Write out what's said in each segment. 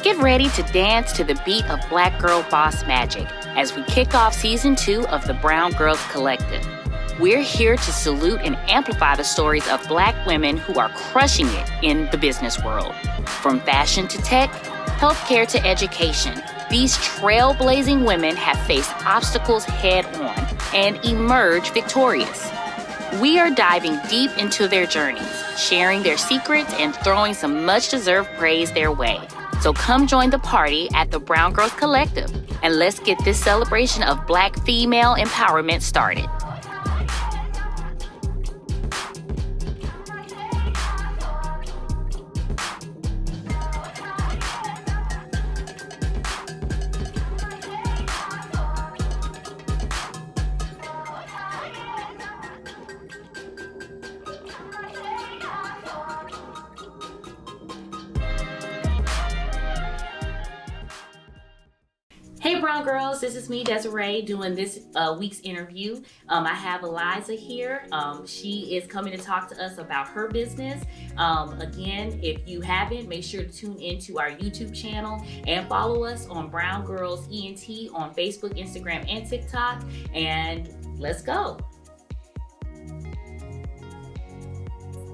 Get ready to dance to the beat of Black Girl Boss Magic as we kick off Season 2 of the Brown Girls Collective. We're here to salute and amplify the stories of Black women who are crushing it in the business world. From fashion to tech, healthcare to education, these trailblazing women have faced obstacles head-on and emerged victorious. We are diving deep into their journeys, sharing their secrets, and throwing some much-deserved praise their way. So come join the party at the Brown Girls Collective, and let's get this celebration of Black female empowerment started. Hey Brown Girls, this is me, Desiree, doing this week's interview. I have Eliza here. She is coming to talk to us about her business. Again, if you haven't, make sure to tune into our YouTube channel and follow us on BrwnGrlz ENT on Facebook, Instagram, and TikTok. And let's go.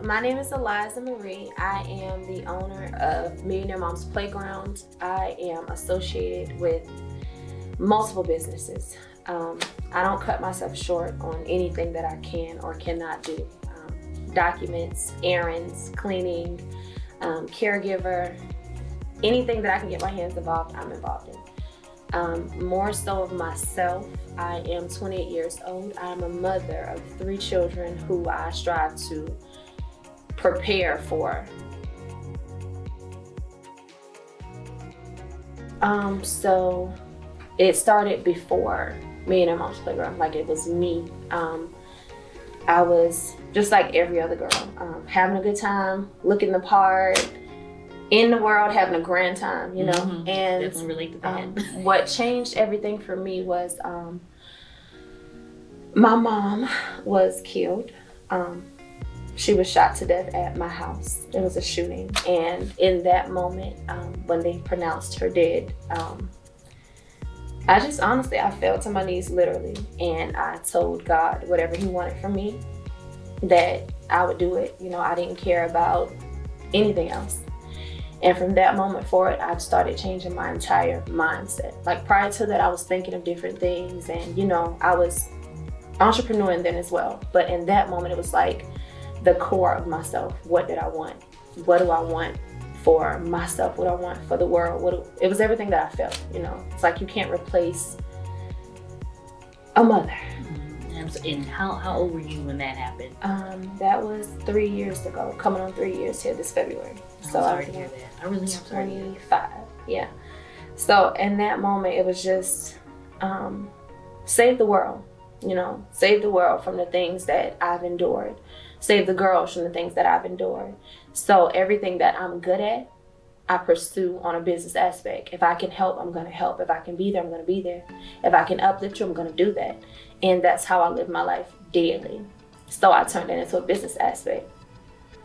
My name is Eliza Marie. I am the owner of Millionaire Moms Playground. I am associated with multiple businesses. I don't cut myself short on anything that I can or cannot do. Documents, errands, cleaning, caregiver, anything that I can get my hands involved, I'm involved in. More so of myself, I am 28 years old. I'm a mother of 3 children who I strive to prepare for. So it started before Millionaire Moms Playground, like it was me. I was just like every other girl, having a good time, looking the part, in the world, having a grand time, you know. Mm-hmm. And definitely relate to that. What changed everything for me was my mom was killed. She was shot to death at my house. It was a shooting. And in that moment, when they pronounced her dead, I just honestly, I fell to my knees literally. And I told God whatever he wanted from me, that I would do it. You know, I didn't care about anything else. And from that moment forward, I started changing my entire mindset. Like prior to that, I was thinking of different things. And, you know, I was entrepreneuring then as well. But in that moment, it was like, the core of myself. What did I want? What do I want for myself? What do I want for the world? It was everything that I felt, you know. It's like you can't replace a mother. Mm-hmm. And how old were you when that happened? That was 3 years ago, coming on 3 years here this February. So I'm sorry to hear that. I really am sorry. 25, yeah. So in that moment, it was just save the world, you know, save the world from the things that I've endured. Save the girls from the things that I've endured. So everything that I'm good at, I pursue on a business aspect. If I can help, I'm gonna help. If I can be there, I'm gonna be there. If I can uplift you, I'm gonna do that. And that's how I live my life daily. So I turned it into a business aspect.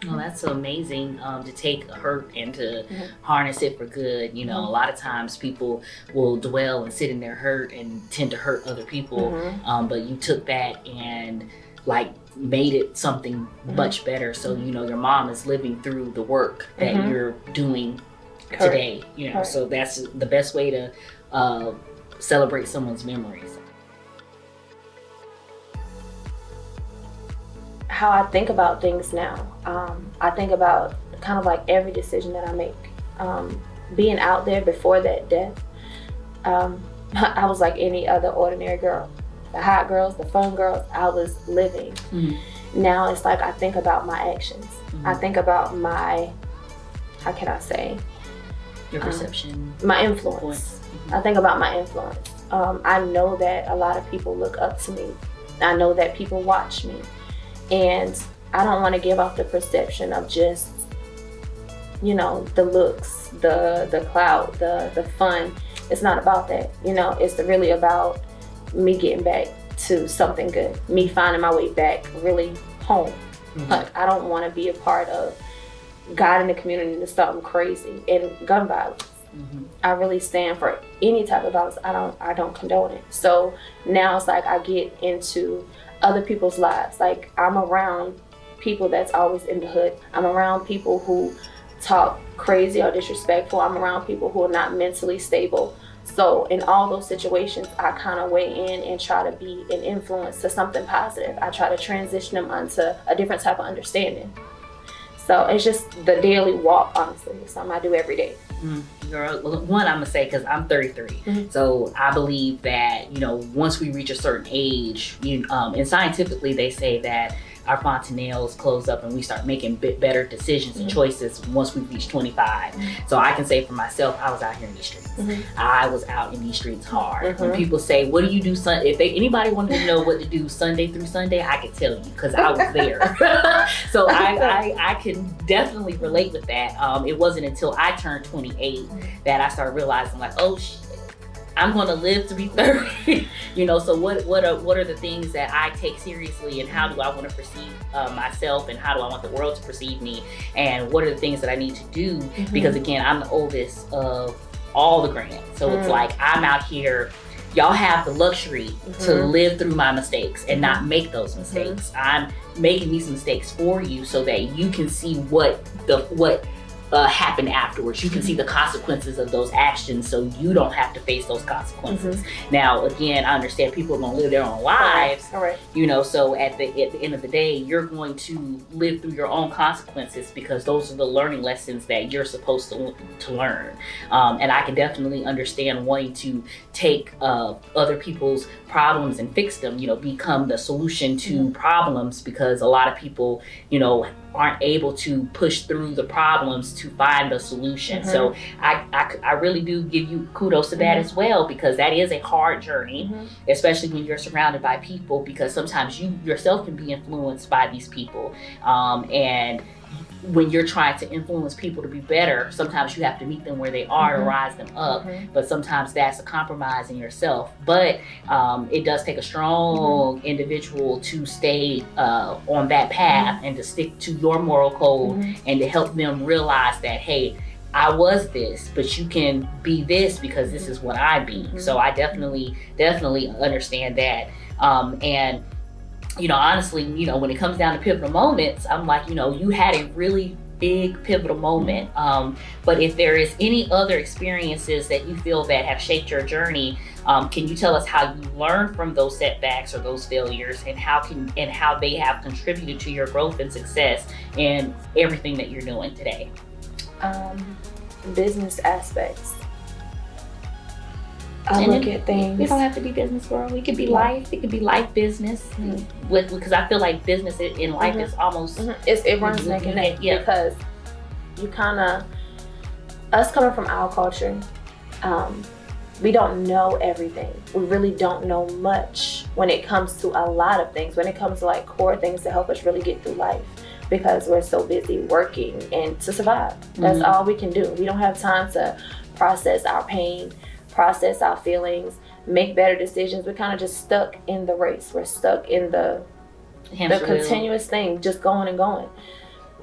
Well, that's so amazing to take a hurt and to harness it for good. You know, a lot of times people will dwell and sit in their hurt and tend to hurt other people. But you took that and like made it something much better. So, you know, your mom is living through the work that you're doing today, you know, so that's the best way to celebrate someone's memories. How I think about things now, I think about kind of like every decision that I make. Being out there before that death, I was like any other ordinary girl. The hot girls, the fun girls, I was living. Now it's like I think about my actions. I think about my, how can I say? Your perception. My influence. I think about my influence. I know that a lot of people look up to me. I know that people watch me. And I don't want to give off the perception of just, you know, the looks, the clout, the fun. It's not about that. You know, it's really about me getting back to something good, me finding my way back really home. Like, I don't want to be a part of guiding the community into something crazy and gun violence. I really stand for any type of violence. I don't condone it. So now it's like I get into other people's lives. Like I'm around people that's always in the hood. I'm around people who talk crazy or disrespectful. I'm around people who are not mentally stable. So in all those situations, I kind of weigh in and try to be an influence to something positive. I try to transition them onto a different type of understanding. So it's just the daily walk, honestly. It's something I do every day. Girl, one, I'm gonna say, because I'm 33, so I believe that, you know, once we reach a certain age, and scientifically they say that our fontanelles close up and we start making better decisions and choices once we reach 25. So I can say for myself, I was out here in these streets. I was out in these streets hard. When people say, what do you do if anybody wanted to know what to do Sunday through Sunday, I could tell you, because I was there. So I can definitely relate with that. It wasn't until I turned 28 that I started realizing, like, oh shit, I'm going to live to be 30. So what are the things that I take seriously, and how do I want to perceive myself, and how do I want the world to perceive me, and what are the things that I need to do? Because again, I'm the oldest of all the grands. So it's like, I'm out here, y'all have the luxury to live through my mistakes and not make those mistakes. I'm making these mistakes for you so that you can see what happened afterwards. You can see the consequences of those actions, so you don't have to face those consequences. Now, again, I understand people are going to live their own lives. All right. So at the end of the day, you're going to live through your own consequences, because those are the learning lessons that you're supposed to learn. And I can definitely understand wanting to take other people's problems and fix them, become the solution to problems, because a lot of people, aren't able to push through the problems to find a solution. So I really do give you kudos to that as well, because that is a hard journey, especially when you're surrounded by people, because sometimes you yourself can be influenced by these people. And when you're trying to influence people to be better, sometimes you have to meet them where they are to rise them up. But sometimes that's a compromise in yourself. But it does take a strong individual to stay on that path and to stick to your moral code and to help them realize that, hey, I was this, but you can be this because this is what I be. So I definitely understand that. And honestly, when it comes down to pivotal moments, I'm like, you had a really big pivotal moment. But if there is any other experiences that you feel that have shaped your journey, can you tell us how you learned from those setbacks or those failures, and how they have contributed to your growth and success in everything that you're doing today? Business aspects. I look at things. We don't have to be business world. We could be life. It could be life business. Because I feel like business in life is almost it runs neck and neck. Because you kind of, us coming from our culture, we don't know everything. We really don't know much when it comes to a lot of things. When it comes to like core things to help us really get through life, because we're so busy working and to survive. That's all we can do. We don't have time to process our pain, process our feelings, make better decisions. We're kind of just stuck in the race. We're stuck in the continuous thing, just going and going.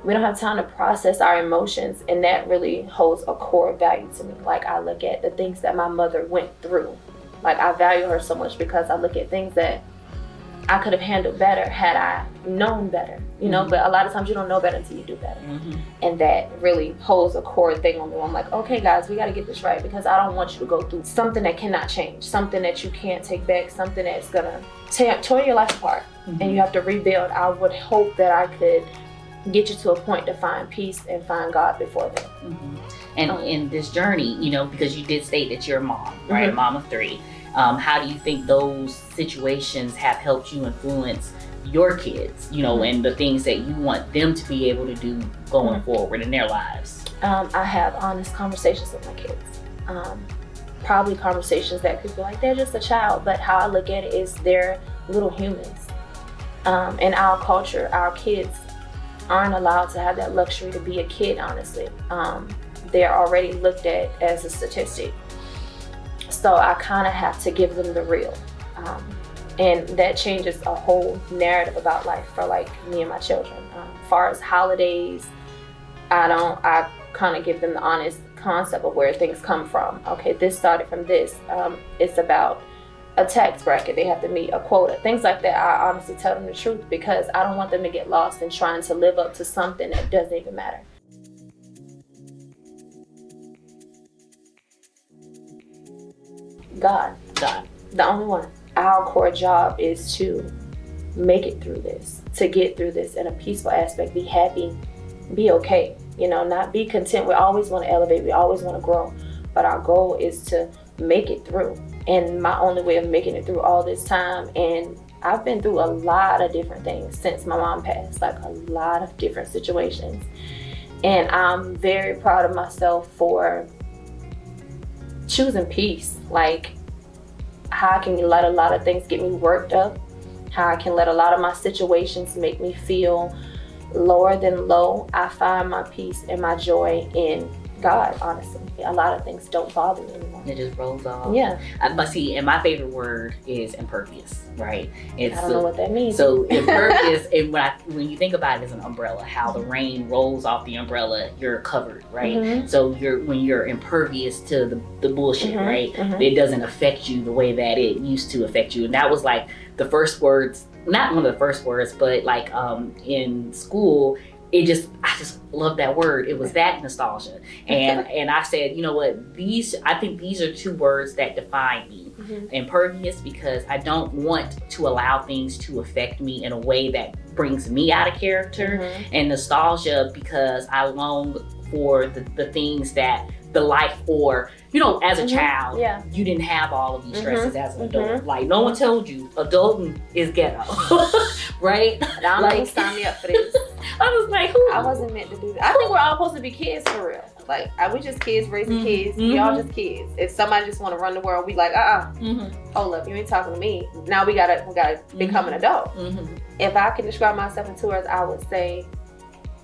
We don't have time to process our emotions, and that really holds a core value to me. Like, I look at the things that my mother went through. Like, I value her so much because I look at things that I could have handled better had I known better, but a lot of times you don't know better until you do better. And that really holds a core thing on me. I'm like, okay guys, we got to get this right, because I don't want you to go through something that cannot change, something that you can't take back, something that's gonna tear your life apart, and you have to rebuild. I would hope that I could get you to a point to find peace and find God before that. And in this journey, because you did state that you're a mom, right? A mom of 3. How do you think those situations have helped you influence your kids, and the things that you want them to be able to do going forward in their lives? I have honest conversations with my kids. Probably conversations that people are like, they're just a child, but how I look at it is they're little humans. In our culture, our kids aren't allowed to have that luxury to be a kid, honestly. They're already looked at as a statistic. So I kind of have to give them the real. And that changes a whole narrative about life for like me and my children. As far as holidays, I kind of give them the honest concept of where things come from. Okay, this started from this. It's about a tax bracket. They have to meet a quota. Things like that. I honestly tell them the truth because I don't want them to get lost in trying to live up to something that doesn't even matter. God. The only one. Our core job is to make it through this, to get through this in a peaceful aspect, be happy, be okay, not be content. We always want to elevate, we always want to grow, but our goal is to make it through. And my only way of making it through all this time, and I've been through a lot of different things since my mom passed, like a lot of different situations. And I'm very proud of myself for choosing peace. Like, how I can let a lot of things get me worked up, how I can let a lot of my situations make me feel lower than low. I find my peace and my joy in God, honestly. A lot of things don't bother me anymore. It just rolls off. Yeah. But see, and my favorite word is impervious, right? I don't know what that means. So impervious, and when you think about it as an umbrella, how the rain rolls off the umbrella, you're covered, right? Mm-hmm. So when you're impervious to the bullshit, Mm-hmm. right? Mm-hmm. It doesn't affect you the way that it used to affect you. And that was like the first words, not one of the first words, but like in school, I just love that word. It was that nostalgia. And I said, you know what, I think these are two words that define me. Mm-hmm. Impervious, because I don't want to allow things to affect me in a way that brings me out of character. Mm-hmm. And nostalgia, because I long for the things that the life, or as a Mm-hmm. child, Yeah. you didn't have all of these stresses Mm-hmm. as an adult. Mm-hmm. Like, no one told you adulting is ghetto. Right? Now, I'm gonna sign me up for this. I was like, who? I wasn't meant to do that. I think we're all supposed to be kids for real. Like, we just kids raising Mm-hmm. kids. We all just kids. If somebody just want to run the world, we like, Mm-hmm. hold up, you ain't talking to me. Now we gotta become an adult. Mm-hmm. If I can describe myself in 2 words, I would say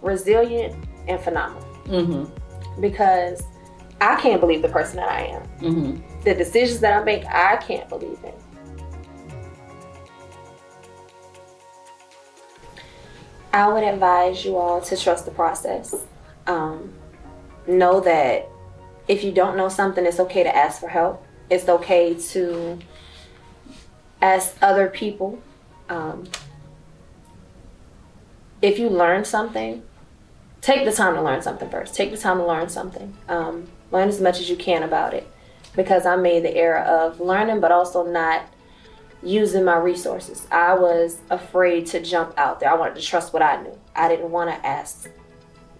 resilient and phenomenal. Mm-hmm. Because I can't believe the person that I am. Mm-hmm. The decisions that I make, I can't believe in. I would advise you all to trust the process. Know that if you don't know something, it's okay to ask for help. It's okay to ask other people. If you learn something, take the time to learn something first. Take the time to learn something. Learn as much as you can about it. Because I made the error of learning, but also not using my resources. I was afraid to jump out there. I wanted to trust what I knew. I didn't want to ask.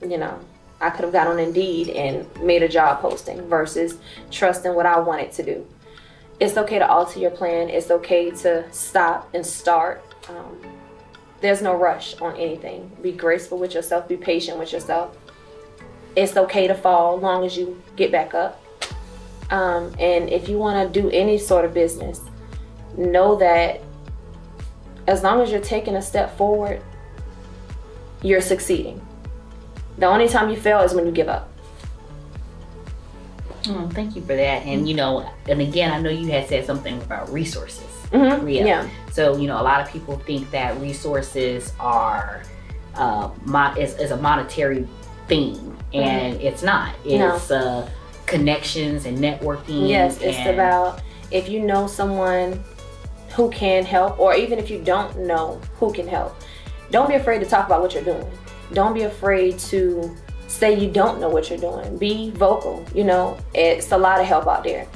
I could have got on Indeed and made a job posting versus trusting what I wanted to do. It's okay to alter your plan. It's okay to stop and start. There's no rush on anything. Be graceful with yourself. Be patient with yourself. It's okay to fall as long as you get back up. And if you want to do any sort of business, know that as long as you're taking a step forward, you're succeeding. The only time you fail is when you give up. Thank you for that. And and again, I know you had said something about resources. Mm-hmm. Rhea. Yeah. So a lot of people think that resources are is a monetary thing, and it's not. It's connections and networking. Yes, it's about if you know someone who can help, or even if you don't know who can help, don't be afraid to talk about what you're doing. Don't be afraid to say you don't know what you're doing. Be vocal. It's a lot of help out there.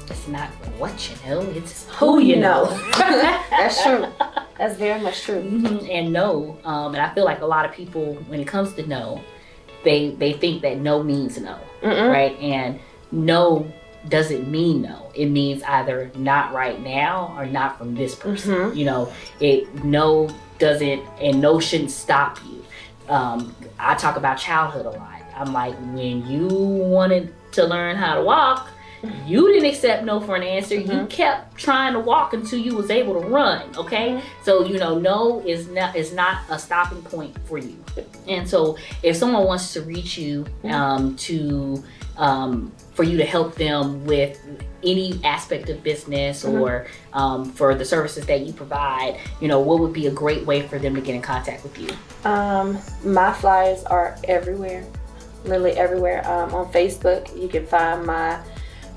It's not what you know, it's who you know. That's true. That's very much true. Mm-hmm. And no, and I feel like a lot of people, when it comes to no, they think that no means no. Mm-mm. Right? And no doesn't mean no. It means either not right now or not from this person. Mm-hmm. No doesn't, and no shouldn't stop you. I talk about childhood a lot. I'm like, when you wanted to learn how to walk, you didn't accept no for an answer. Mm-hmm. You kept trying to walk until you was able to run. Okay, Mm-hmm. so no is not a stopping point for you. And so if someone wants to reach you for you to help them with any aspect of business or for the services that you provide, what would be a great way for them to get in contact with you? My flyers are everywhere. literally everywhere. On Facebook, you can find my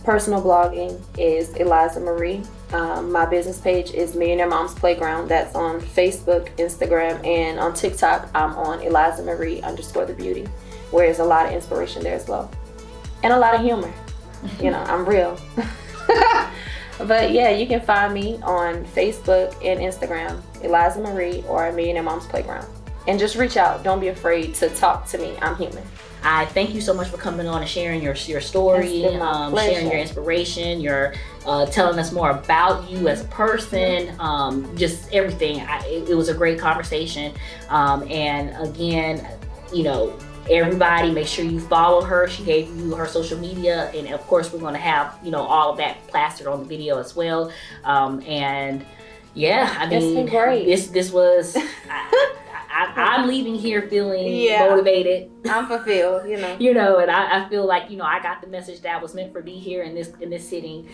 personal blogging is Eliza Marie. My business page is Millionaire Moms Playground. That's on Facebook, Instagram, and on TikTok, I'm on Eliza Marie _ the beauty, where there's a lot of inspiration there as well. And a lot of humor. You know, I'm real. But yeah, you can find me on Facebook and Instagram, Eliza Marie or Millionaire Moms Playground. And just reach out. Don't be afraid to talk to me. I'm human. I thank you so much for coming on and sharing your story, sharing your inspiration, your telling us more about you as a person, just everything. It was a great conversation. And again, you know, everybody, make sure you follow her. She gave you her social media, and of course, we're going to have, you know, all of that plastered on the video as well. And yeah, I mean, this was. I'm leaving here feeling motivated. I'm fulfilled, you know. And I feel like, I got the message that was meant for me here in this sitting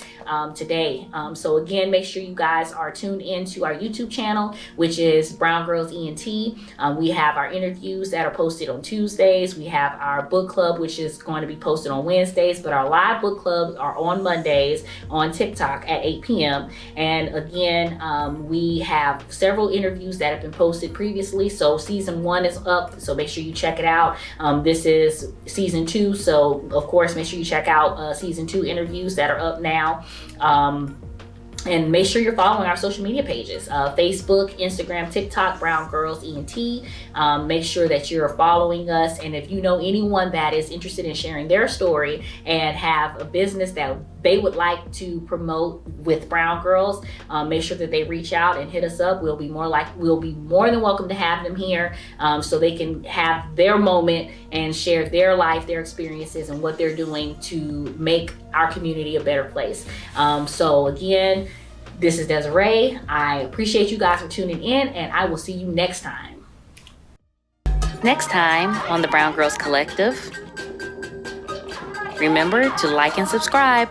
today. So again, make sure you guys are tuned into our YouTube channel, which is BrwnGrlz ENT. We have our interviews that are posted on Tuesdays. We have our book club, which is going to be posted on Wednesdays, but our live book clubs are on Mondays on TikTok at 8 p.m. And again, we have several interviews that have been posted previously. So season 1 is up, so make sure you check it out. This is season 2, so of course make sure you check out season 2 interviews that are up now. And make sure you're following our social media pages, Facebook, Instagram, TikTok, BrwnGrlz ENT. Make sure that you're following us. And if you know anyone that is interested in sharing their story and have a business that they would like to promote with BrwnGrlz, make sure that they reach out and hit us up. We'll be more than welcome to have them here, so they can have their moment and share their life, their experiences, and what they're doing to make our community a better place. So again, this is Desiree. I appreciate you guys for tuning in, and I will see you next time. Next time on the BrwnGrlz Collective, remember to like and subscribe.